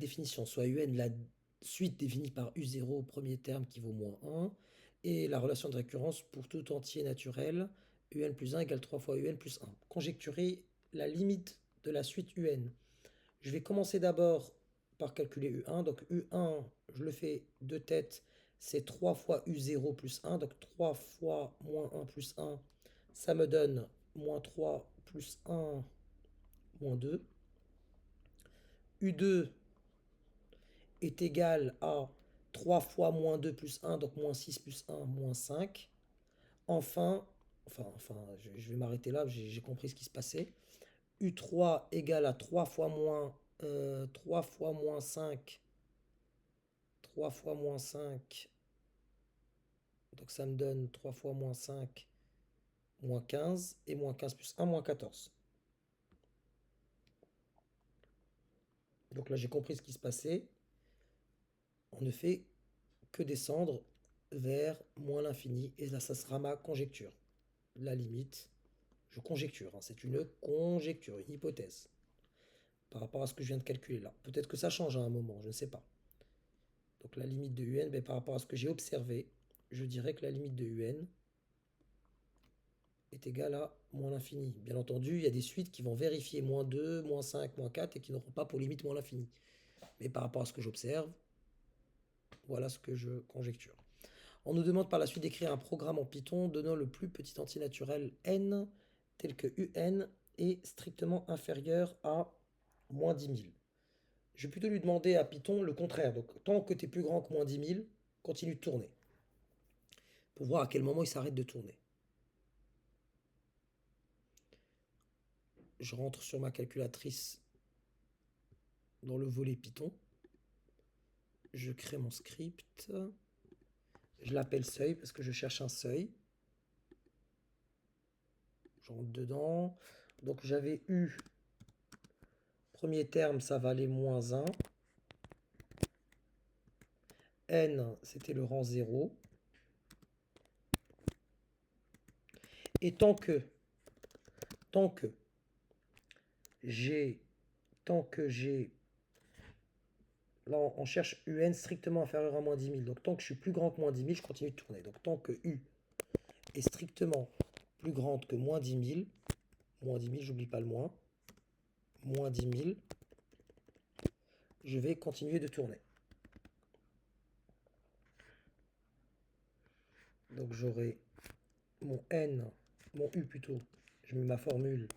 définition, soit UN, la suite définie par U0 au premier terme qui vaut moins 1, et la relation de récurrence pour tout entier naturel, UN plus 1 égale 3 fois UN plus 1. Conjecturer la limite de la suite UN. Je vais commencer d'abord par calculer U1. Donc U1, je le fais de tête, c'est 3 fois U0 plus 1. Donc 3 fois moins 1 plus 1, ça me donne moins 3 plus 1, moins 2. U2 est égal à 3 fois moins 2 plus 1, donc moins 6 plus 1, moins 5. Enfin, je vais m'arrêter là, j'ai compris ce qui se passait. U3 égale à 3 fois moins, 3 fois moins 5. 3 fois moins 5, donc ça me donne 3 fois moins 5, moins 15, et moins 15 plus 1, moins 14. Donc là, j'ai compris ce qui se passait. On ne fait que descendre vers moins l'infini, et là, ça sera ma conjecture. La limite, je conjecture, hein, c'est une conjecture, une hypothèse, par rapport à ce que je viens de calculer là. Peut-être que ça change à un moment, je ne sais pas. Donc la limite de UN, ben, par rapport à ce que j'ai observé, je dirais que la limite de UN est égal à moins l'infini. Bien entendu, il y a des suites qui vont vérifier moins 2, moins 5, moins 4 et qui n'auront pas pour limite moins l'infini. Mais par rapport à ce que j'observe, voilà ce que je conjecture. On nous demande par la suite d'écrire un programme en Python donnant le plus petit entier naturel n tel que un est strictement inférieur à moins 10 000. Je vais plutôt lui demander à Python le contraire. Donc tant que tu es plus grand que moins 10 000, continue de tourner. Pour voir à quel moment il s'arrête de tourner. Je rentre sur ma calculatrice dans le volet Python. Je crée mon script. Je l'appelle seuil parce que je cherche un seuil. Je rentre dedans. Donc j'avais eu, premier terme, ça valait moins 1. N, c'était le rang 0. Et tant que j'ai, là on cherche UN strictement inférieur à moins 10 000. Donc tant que je suis plus grand que moins 10 000, je continue de tourner. Donc tant que U est strictement plus grande que moins 10 000, j'oublie pas le moins 10 000, je vais continuer de tourner. Donc j'aurai mon U plutôt, je mets ma formule,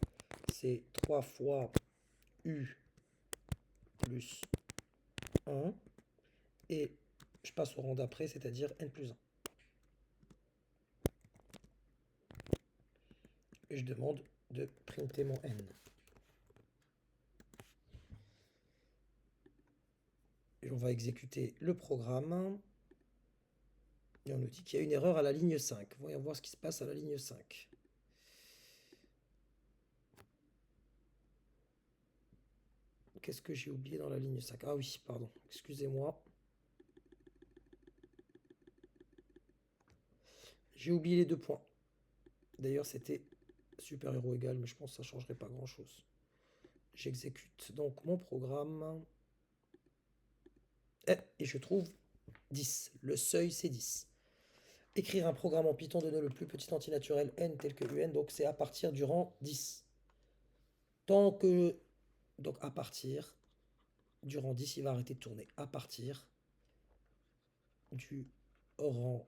c'est 3 fois U plus 1, et je passe au rang d'après, c'est-à-dire N plus 1. Et je demande de printer mon N. Et on va exécuter le programme. Et on nous dit qu'il y a une erreur à la ligne 5. Voyons voir ce qui se passe à la ligne 5. Qu'est-ce que j'ai oublié dans la ligne 5? Ah oui, pardon, excusez-moi. J'ai oublié les 2 points. D'ailleurs, c'était supérieur ou égal, mais je pense que ça ne changerait pas grand-chose. J'exécute donc mon programme. Et je trouve 10. Le seuil, c'est 10. Écrire un programme en Python donnant le plus petit entier naturel n tel que un, donc c'est à partir du rang 10. Tant que... Donc à partir du rang 10, il va arrêter de tourner. À partir du rang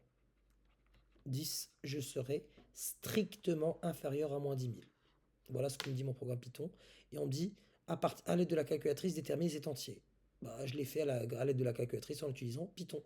10, je serai strictement inférieur à moins 10 000. Voilà ce que me dit mon programme Python. Et on me dit, à l'aide de la calculatrice, déterminer cet entier. Bah, je l'ai fait à l'aide de la calculatrice en utilisant Python.